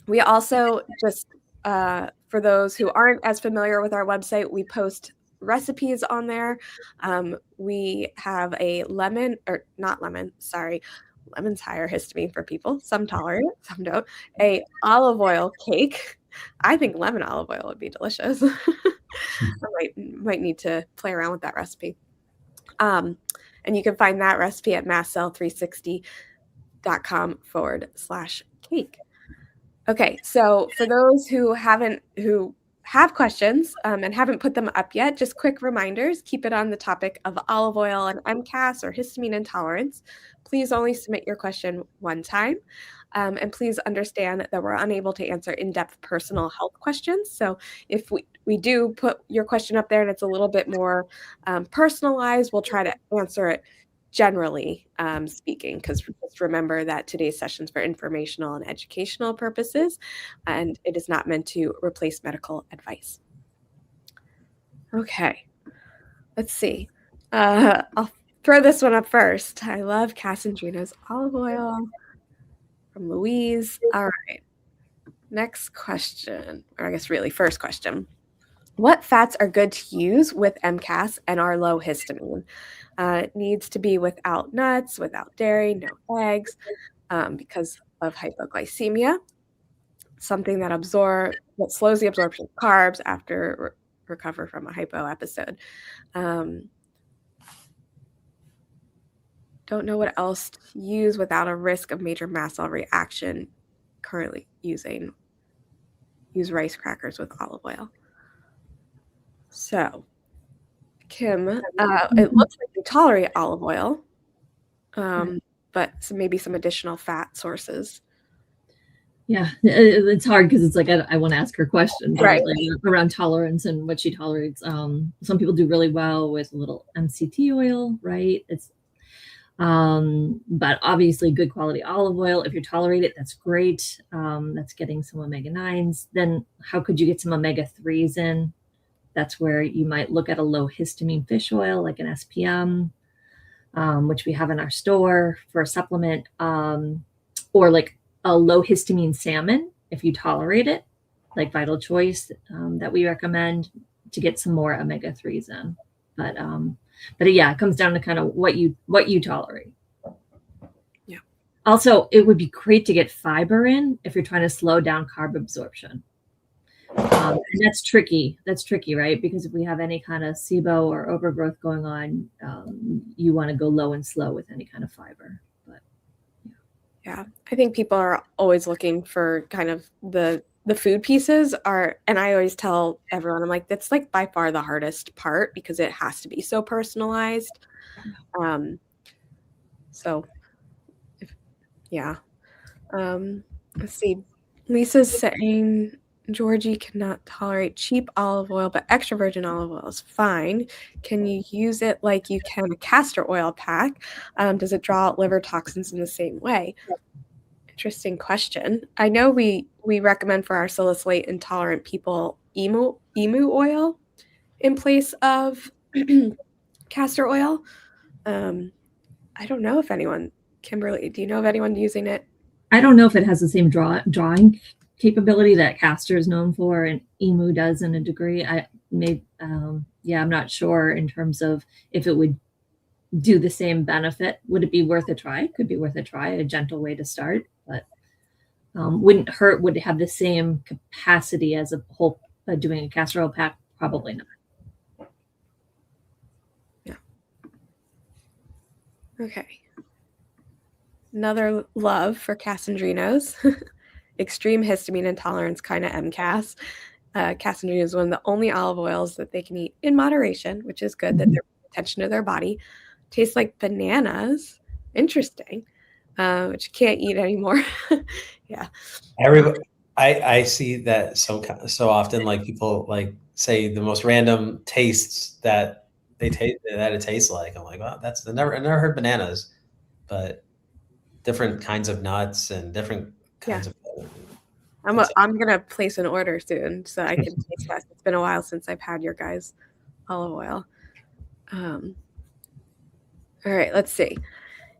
Speaker 1: We also just, for those who aren't as familiar with our website, we post recipes on there. We have a lemon's higher histamine for people. Some tolerate it, some don't. A olive oil cake. I think lemon olive oil would be delicious. I might need to play around with that recipe. And you can find that recipe at mastcell360.com/cake. Okay, so for those who have questions and haven't put them up yet, just quick reminders, keep it on the topic of olive oil and MCAS or histamine intolerance. Please only submit your question one time. And please understand that we're unable to answer in-depth personal health questions. So if we do put your question up there and it's a little bit more personalized, we'll try to answer it generally speaking, because just remember that today's session is for informational and educational purposes, and it is not meant to replace medical advice. Okay, let's see. I'll throw this one up first. I love Kasandrinos olive oil from Louise. All right, next question, or I guess really first question. What fats are good to use with MCAS and are low histamine? It needs to be without nuts, without dairy, no eggs, because of hypoglycemia. Something that slows the absorption of carbs after recover from a hypo episode. Don't know what else to use without a risk of major mast cell reaction. Currently use rice crackers with olive oil. So, Kim, it looks like you tolerate olive oil, but maybe some additional fat sources.
Speaker 3: Yeah, it's hard because it's like I want to ask her questions,
Speaker 1: right?
Speaker 3: Like, around tolerance and what she tolerates. Some people do really well with a little MCT oil, right? But obviously good quality olive oil. If you tolerate it, that's great. That's getting some omega-9s. Then how could you get some omega-3s in? That's where you might look at a low histamine fish oil, like an SPM, which we have in our store for a supplement, or like a low histamine salmon, if you tolerate it, like Vital Choice, that we recommend to get some more omega-3s in. But yeah, it comes down to kind of what you tolerate.
Speaker 1: Yeah.
Speaker 3: Also, it would be great to get fiber in if you're trying to slow down carb absorption. And that's tricky, right? Because if we have any kind of SIBO or overgrowth going on, you want to go low and slow with any kind of fiber. But
Speaker 1: yeah, I think people are always looking for kind of the food pieces and I always tell everyone, I'm like, that's like by far the hardest part because it has to be so personalized. Let's see. Lisa's saying Georgie cannot tolerate cheap olive oil, but extra virgin olive oil is fine. Can you use it like you can a castor oil pack? Does it draw out liver toxins in the same way? Interesting question. I know we recommend for our salicylate intolerant people emu oil in place of castor oil. I don't know if Kimberly, do you know of anyone using it?
Speaker 3: I don't know if it has the same drawing capability that castor is known for, and emu does in a degree. I'm not sure in terms of if it would do the same benefit. Would it be worth a try? Could be worth a try, a gentle way to start, but wouldn't hurt. Would it have the same capacity as a whole doing a castor oil pack? Probably not.
Speaker 1: Yeah. Okay. Another love for Kasandrinos. Extreme histamine intolerance, kind of MCAS. Kasandrinos is one of the only olive oils that they can eat in moderation, which is good that they're paying attention to their body. Tastes like bananas. Interesting. which you can't eat anymore. Yeah.
Speaker 2: I see that so often, like people like say the most random tastes that it tastes like. I'm like, well, I never heard bananas, but different kinds of nuts and different
Speaker 1: Yeah.
Speaker 2: kinds of.
Speaker 1: I'm gonna place an order soon so I can taste test. It's been a while since I've had your guys' olive oil. All right, let's see.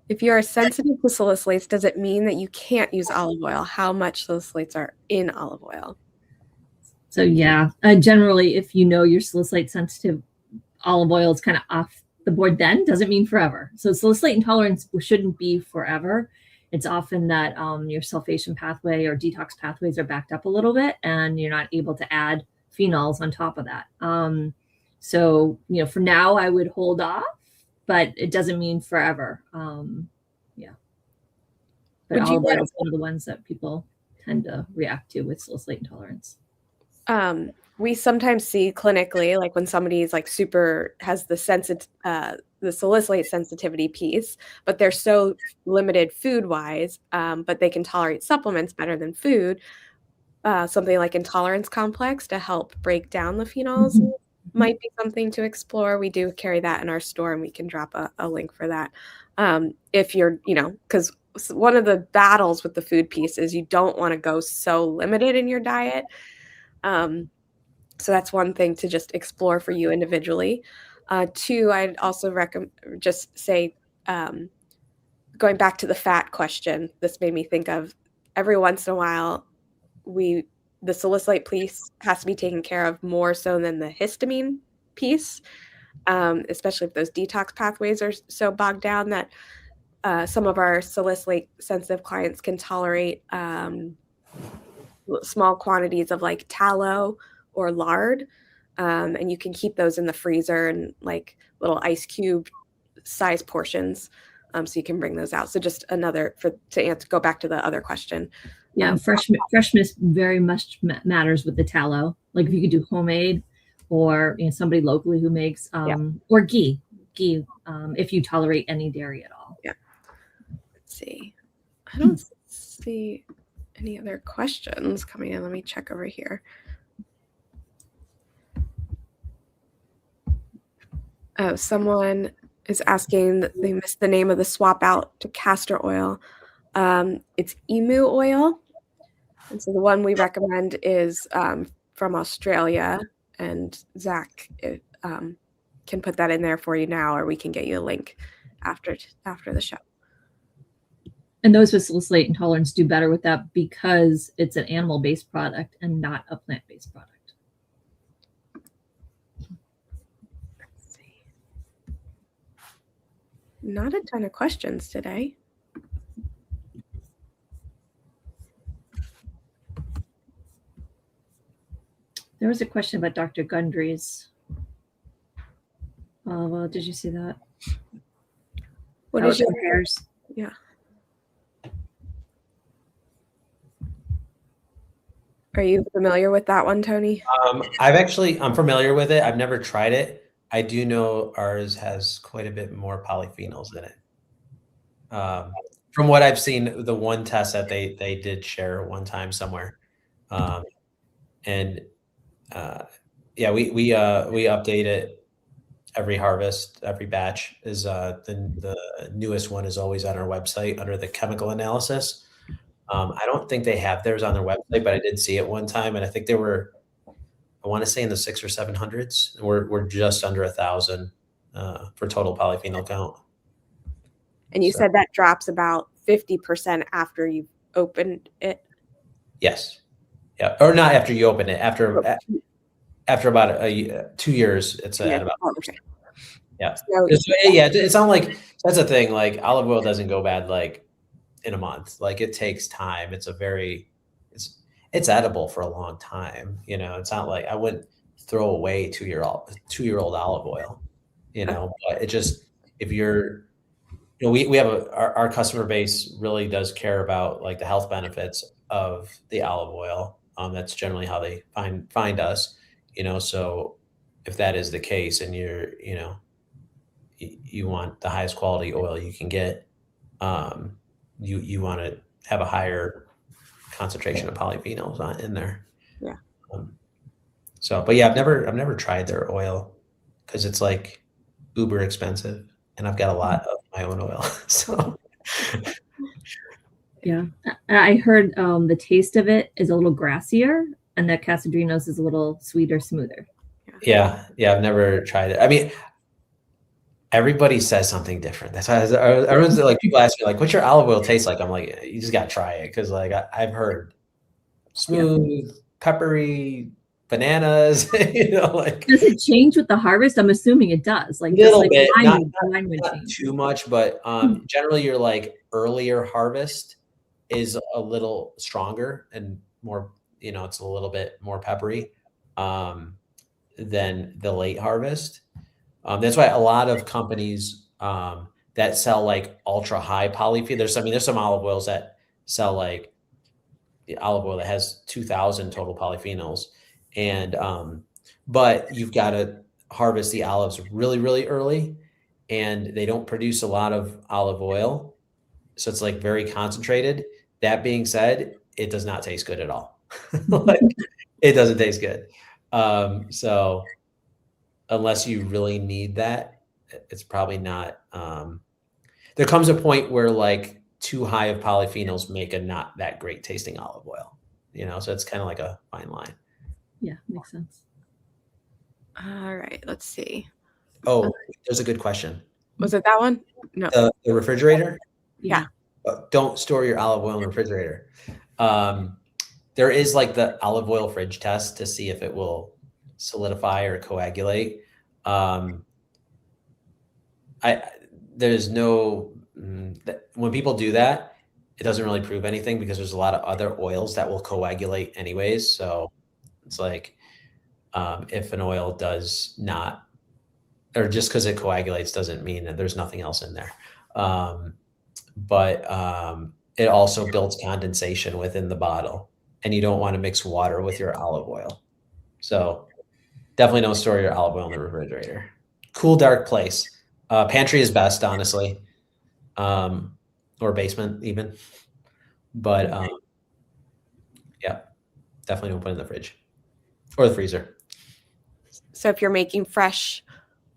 Speaker 1: If you are sensitive to salicylates, does it mean that you can't use olive oil? How much salicylates are in olive oil?
Speaker 3: So yeah, generally, if you know you're salicylate sensitive, olive oil is kind of off the board. Then doesn't mean forever. So salicylate intolerance shouldn't be forever. It's often that your sulfation pathway or detox pathways are backed up a little bit, and you're not able to add phenols on top of that. So for now, I would hold off, but it doesn't mean forever. Yeah. But olive oil is one of the ones that people tend to react to with salicylate intolerance.
Speaker 1: We sometimes see clinically, like when somebody's like has the salicylate sensitivity piece, but they're so limited food wise, but they can tolerate supplements better than food. Something like intolerance complex to help break down the phenols might be something to explore. We do carry that in our store, and we can drop a link for that. If you're, because one of the battles with the food piece is you don't want to go so limited in your diet. So that's one thing to just explore for you individually. Two, I'd also just say, going back to the fat question, this made me think of every once in a while, the salicylate piece has to be taken care of more so than the histamine piece, especially if those detox pathways are so bogged down that some of our salicylate sensitive clients can tolerate small quantities of like tallow or lard, and you can keep those in the freezer in like little ice cube size portions, so you can bring those out. So just go back to the other question.
Speaker 3: Yeah, freshness very much matters with the tallow. Like if you could do homemade, or somebody locally who makes, or ghee, if you tolerate any dairy at all.
Speaker 1: Yeah. Let's see. I don't see any other questions coming in. Let me check over here. Oh, someone is asking that they missed the name of the swap out to castor oil. It's emu oil. And so the one we recommend is from Australia, and Zach can put that in there for you now, or we can get you a link after the show.
Speaker 3: And those with salicylate intolerance do better with that because it's an animal-based product and not a plant-based product.
Speaker 1: Let's see. Not a ton of questions today.
Speaker 3: There was a question about Dr. Gundry's. Well, did you see that?
Speaker 1: What is your
Speaker 3: hairs?
Speaker 1: Yeah. Are you familiar with that one, Tony?
Speaker 2: I'm familiar with it. I've never tried it. I do know ours has quite a bit more polyphenols in it. From what I've seen, the one test that they did share one time somewhere, we update it every harvest, every batch. Is the newest one is always on our website under the chemical analysis. I don't think they have theirs on their website, but I did see it one time, and I think they were, I want to say in the 600s or 700s. We're just under 1,000 for total polyphenol count.
Speaker 1: And you said that drops about 50% after you've opened it?
Speaker 2: Yes. Yeah. Or not after you open it. After about 2 years, it's at about.
Speaker 1: Okay.
Speaker 2: Yeah. So, it's not like, that's the thing. Like olive oil doesn't go bad like in a month. Like it takes time. It's edible for a long time. It's not like I wouldn't throw away 2-year-old olive oil. But it just, if you're, we have our customer base really does care about like the health benefits of the olive oil. That's generally how they find us, so if that is the case and you want the highest quality oil you can get, you want to have a higher concentration of polyphenols in there.
Speaker 1: Yeah.
Speaker 2: But yeah, I've never tried their oil because it's like uber expensive, and I've got a lot of my own oil. So
Speaker 3: yeah, I heard the taste of it is a little grassier, and that Kasandrinos is a little sweeter, smoother.
Speaker 2: yeah, I've never tried it. I mean, everybody says something different. That's why everyone's like, people ask me like, "What's your olive oil taste like?" I'm like, you just gotta try it because like I've heard smooth, peppery, bananas. Like
Speaker 3: does it change with the harvest? I'm assuming it does. Like
Speaker 2: little
Speaker 3: just like
Speaker 2: bit,
Speaker 3: wine
Speaker 2: not
Speaker 3: would change.
Speaker 2: too much, but generally your like earlier harvest is a little stronger and more. It's a little bit more peppery than the late harvest. That's why a lot of companies that sell like ultra high polyphenol. There's some olive oils that sell like the olive oil that has 2,000 total polyphenols, and but you've got to harvest the olives really, really early, and they don't produce a lot of olive oil, so it's like very concentrated. That being said, it does not taste good at all. Like, it doesn't taste good. So unless you really need that, it's probably not. There comes a point where like too high of polyphenols make a not that great tasting olive oil, so it's kind of like a fine line.
Speaker 3: Yeah, makes sense.
Speaker 1: All right, let's see.
Speaker 2: Oh, there's a good question.
Speaker 1: Was it that one? No.
Speaker 2: The refrigerator?
Speaker 1: Yeah.
Speaker 2: Don't store your olive oil in the refrigerator. There is like the olive oil fridge test to see if it will solidify or coagulate. There's no, when people do that, it doesn't really prove anything because there's a lot of other oils that will coagulate anyways. So it's like, if an oil does not, or just because it coagulates doesn't mean that there's nothing else in there. But it also builds condensation within the bottle, and you don't want to mix water with your olive oil. So definitely don't store your olive oil in the refrigerator. Cool, dark place. Pantry is best, honestly, or basement even. But yeah, definitely don't put it in the fridge or the freezer.
Speaker 1: So if you're making fresh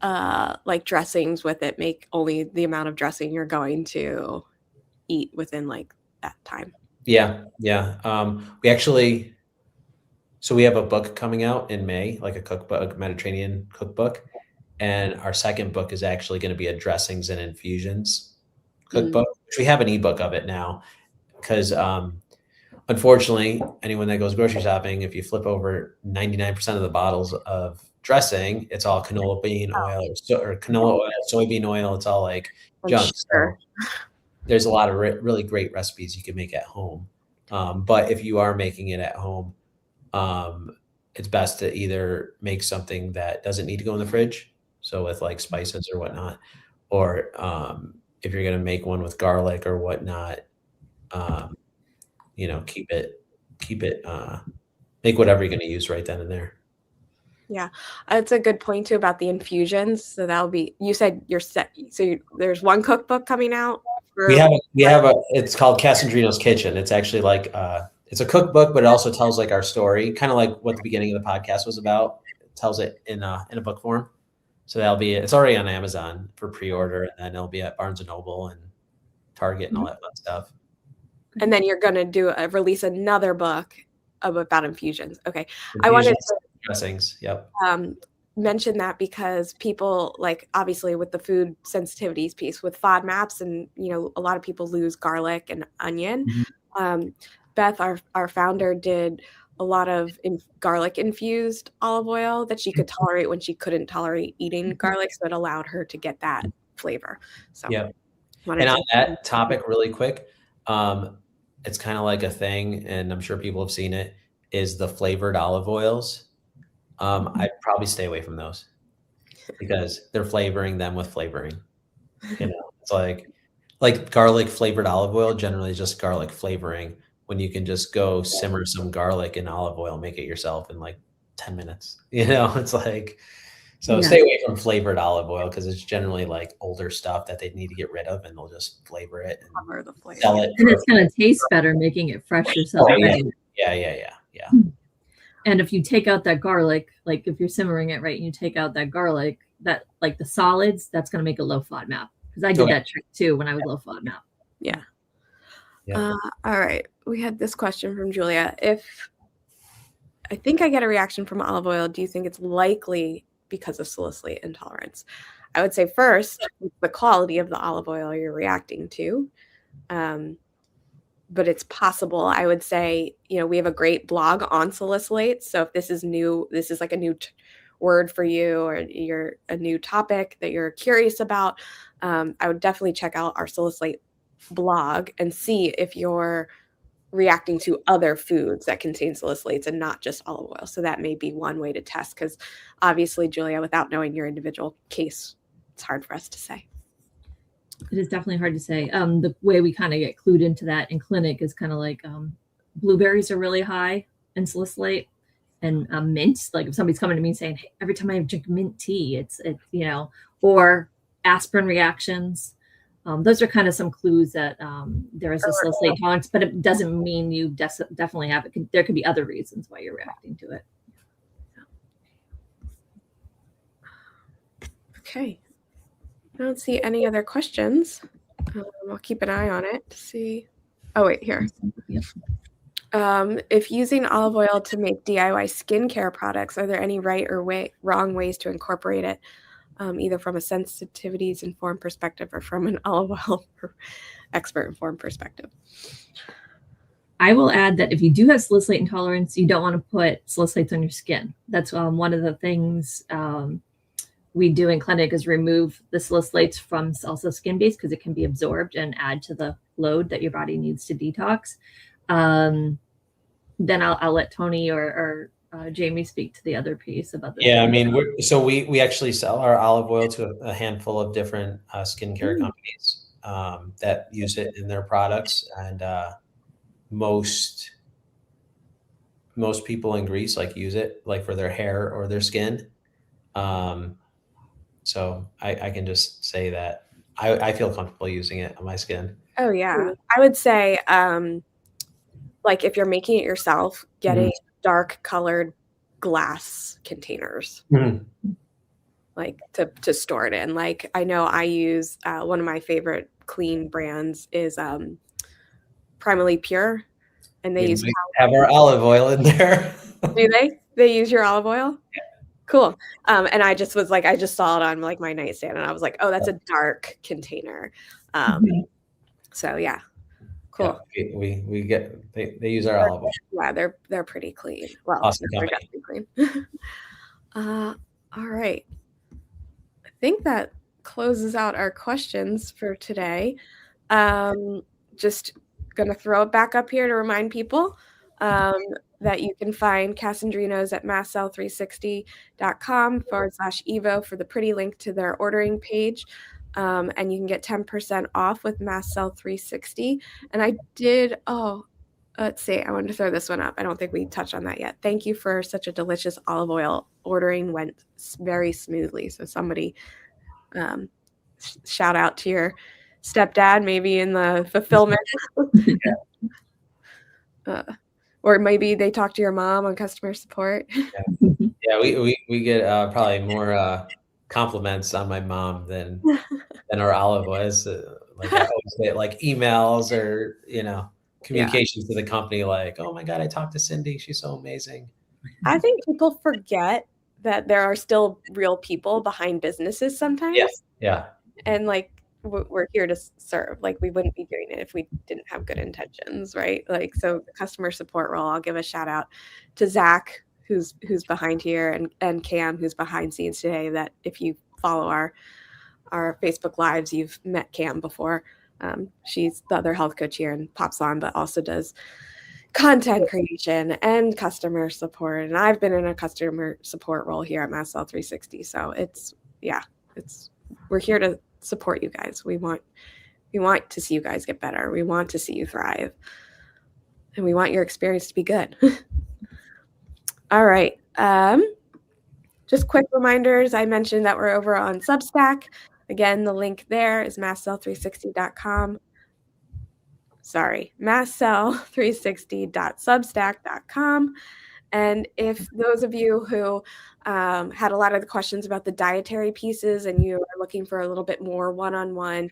Speaker 1: like dressings with it, make only the amount of dressing you're going to eat within like that time.
Speaker 2: Yeah. We have a book coming out in May, like a cookbook, a Mediterranean cookbook. And our second book is actually going to be a dressings and infusions cookbook, which we have an ebook of it now. Because unfortunately, anyone that goes grocery shopping, if you flip over 99% of the bottles of dressing, it's all canola bean oil or canola oil, soybean oil. It's all like junk.
Speaker 1: Sure.
Speaker 2: So there's a lot of really great recipes you can make at home. But if you are making it at home, it's best to either make something that doesn't need to go in the fridge, so with like spices or whatnot, or if you're going to make one with garlic or whatnot, keep it, make whatever you're going to use right then and there.
Speaker 1: Yeah, it's a good point too about the infusions. So that'll be, you said you're set. So there's one cookbook coming out.
Speaker 2: We have it's called Kasandrinos Kitchen. It's actually like, it's a cookbook, but it also tells like our story, kind of like what the beginning of the podcast was about. It tells it in a book form. So it's already on Amazon for pre-order, and then it'll be at Barnes & Noble and Target and all that fun stuff.
Speaker 1: And then you're going to release another book about infusions. Okay. I wanted to
Speaker 2: dressings. Yep.
Speaker 1: Mention that because people, like, obviously with the food sensitivities piece with FODMAPs, and a lot of people lose garlic and onion. Beth, our founder, did a lot of garlic infused olive oil that she could tolerate when she couldn't tolerate eating garlic, so it allowed her to get that flavor. So
Speaker 2: yeah. And on that topic, really quick, it's kind of like a thing, and I'm sure people have seen it, is the flavored olive oils. I'd probably stay away from those because they're flavoring them with flavoring. It's like garlic flavored olive oil generally is just garlic flavoring, when you can just go simmer some garlic in olive oil, make it yourself in like 10 minutes. It's like, So
Speaker 3: Yeah.
Speaker 2: stay away from flavored olive oil because it's generally like older stuff that they need to get rid of, and they'll just flavor it and
Speaker 1: Cover the flavor.
Speaker 2: sell it.
Speaker 3: And it's going to taste better, making it fresh yourself.
Speaker 2: Oh, yeah.
Speaker 3: Anyway.
Speaker 2: Yeah.
Speaker 3: And if you take out that garlic, like if you're simmering it right and you take out that garlic, that like the solids, that's going to make a low FODMAP. Because I did that trick too when I was low FODMAP.
Speaker 1: Yeah.
Speaker 2: Yeah.
Speaker 1: All right. We had this question from Julia. If I think I get a reaction from olive oil, do you think it's likely because of salicylate intolerance? I would say first, the quality of the olive oil you're reacting to. But it's possible. I would say, we have a great blog on salicylates. So if this is new, this is like a new word for you, or you're a new topic that you're curious about, I would definitely check out our salicylate blog and see if you're reacting to other foods that contain salicylates and not just olive oil. So that may be one way to test, because obviously, Julia, without knowing your individual case, it's hard for us to say.
Speaker 3: It is definitely hard to say. The way we kind of get clued into that in clinic is kind of like blueberries are really high in salicylate, and mint. Like if somebody's coming to me saying, hey, every time I drink mint tea, it's or aspirin reactions. Those are kind of some clues that there is a salicylate intolerance, but it doesn't mean you definitely have it. There could be other reasons why you're reacting to it.
Speaker 1: Okay. I don't see any other questions. I'll keep an eye on it to see. Oh, wait, here. If using olive oil to make DIY skincare products, are there any right or wrong ways to incorporate it, either from a sensitivities informed perspective or from an olive oil expert informed perspective?
Speaker 3: I will add that if you do have salicylate intolerance, you don't want to put salicylates on your skin. That's one of the things we do in clinic is remove the salicylates from also skin base, because it can be absorbed and add to the load that your body needs to detox. Then I'll let Tony or Jamie speak to the other piece about this.
Speaker 2: Yeah, I mean, we actually sell our olive oil to a handful of different skincare companies that use it in their products, and most people in Greece use it for their hair or their skin. So I can just say that I feel comfortable using it on my skin.
Speaker 1: Oh, yeah. I would say, if you're making it yourself, getting dark colored glass containers, to store it in. I know I use one of my favorite clean brands is Primally Pure, and they
Speaker 2: have our olive oil in there.
Speaker 1: Do they? They use your olive oil? Yeah. Cool. And I just was I just saw it on my nightstand, and I was like, oh, that's a dark container. So yeah, cool.
Speaker 2: Yeah, we get they use our olive oil.
Speaker 1: Yeah, they're pretty clean. Well,
Speaker 2: awesome
Speaker 1: they're definitely clean. All right. I think that closes out our questions for today. Just gonna throw it back up here to remind people that you can find Kasandrinos at mastcell360.com/evo for the pretty link to their ordering page. And you can get 10% off with Mast Cell 360. And I did, let's see, I wanted to throw this one up. I don't think we touched on that yet. Thank you for such a delicious olive oil. Ordering went very smoothly. So somebody shout out to your stepdad, maybe in the fulfillment. Or maybe they talk to your mom on customer support.
Speaker 2: Yeah, we get probably more compliments on my mom than our olive oil. I always say emails or communications to the company, oh my God, I talked to Cindy, she's so amazing.
Speaker 1: I think people forget that there are still real people behind businesses sometimes.
Speaker 2: Yeah.
Speaker 1: And we're here to serve. We wouldn't be doing it if we didn't have good intentions, right? So the customer support role, I'll give a shout out to Zach, who's behind here, and Cam, who's behind scenes today, that if you follow our Facebook lives, you've met Cam before. She's the other health coach here and pops on, but also does content creation and customer support. And I've been in a customer support role here at Mast Cell 360. So we're here to support you guys. We want to see you guys get better. We want to see you thrive. And we want your experience to be good. All right. Just quick reminders, I mentioned that we're over on Substack. Again, the link there is mastcell360.com. Sorry, mastcell360.substack.com. And if those of you who had a lot of the questions about the dietary pieces and you are looking for a little bit more one-on-one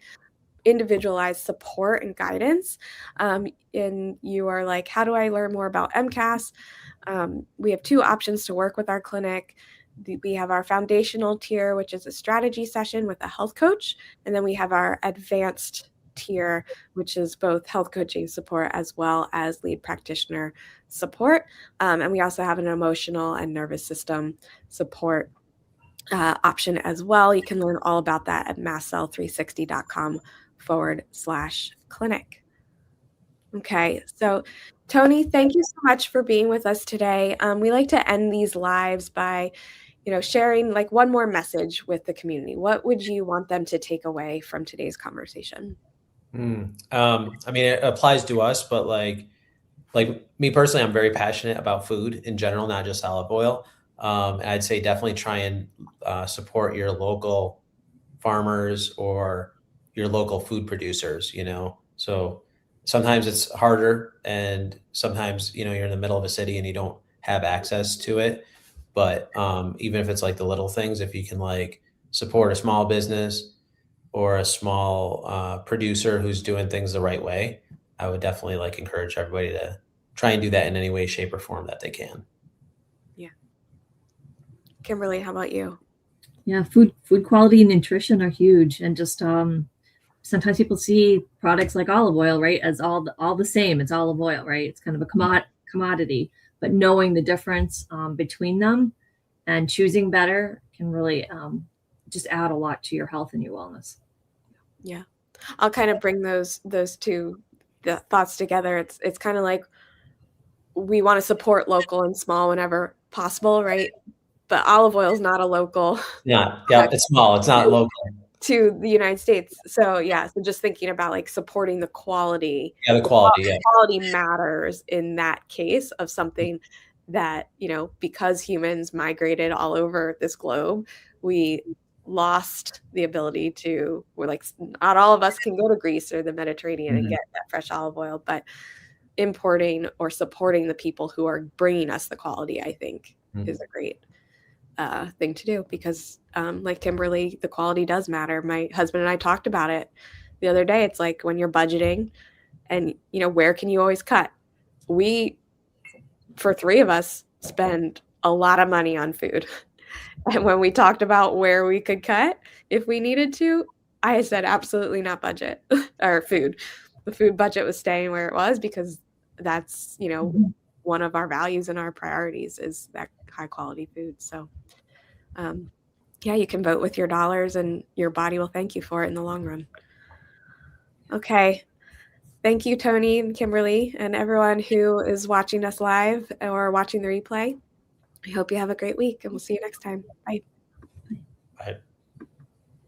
Speaker 1: individualized support and guidance, and you are like, how do I learn more about MCAS? We have two options to work with our clinic. We have our foundational tier, which is a strategy session with a health coach, and then we have our advanced tier, which is both health coaching support as well as lead practitioner support. And we also have an emotional and nervous system support option as well. You can learn all about that at mastcell360.com/clinic. Okay, so Tony, thank you so much for being with us today. We like to end these lives by, sharing like one more message with the community. What would you want them to take away from today's conversation?
Speaker 2: I mean, it applies to us, but like me personally, I'm very passionate about food in general, not just olive oil. And I'd say definitely try and support your local farmers or your local food producers, So sometimes it's harder and sometimes, you're in the middle of a city and you don't have access to it. But even if it's like the little things, if you can like support a small business or a small producer who's doing things the right way, I would definitely like encourage everybody to try and do that in any way, shape, or form that they can.
Speaker 1: Yeah. Kimberly, how about you?
Speaker 3: Yeah, food quality and nutrition are huge, and just sometimes people see products like olive oil, right, as all the same. It's olive oil, right? It's kind of a commodity, but knowing the difference between them and choosing better can really just add a lot to your health and your wellness.
Speaker 1: Yeah, I'll kind of bring those two thoughts together. It's kind of like we want to support local and small whenever possible, right? But olive oil is not a local.
Speaker 2: Yeah, it's small. It's not local.
Speaker 1: To the United States. So so just thinking about like supporting the quality.
Speaker 2: Yeah, the quality. Yeah.
Speaker 1: Quality matters in that case of something that, because humans migrated all over this globe, we lost the ability to, we're like, not all of us can go to Greece or the Mediterranean and get that fresh olive oil, but importing or supporting the people who are bringing us the quality, I think is a great thing to do, because like Kimberly, the quality does matter. My husband and I talked about it the other day. It's like when you're budgeting and where can you always cut? We, for three of us, spend a lot of money on food. And when we talked about where we could cut if we needed to, I said absolutely not budget or food. The food budget was staying where it was because that's, one of our values and our priorities is that high quality food. So you can vote with your dollars and your body will thank you for it in the long run. Okay. Thank you, Tony and Kimberly, and everyone who is watching us live or watching the replay. I hope you have a great week, and we'll see you next time. Bye.
Speaker 2: Bye.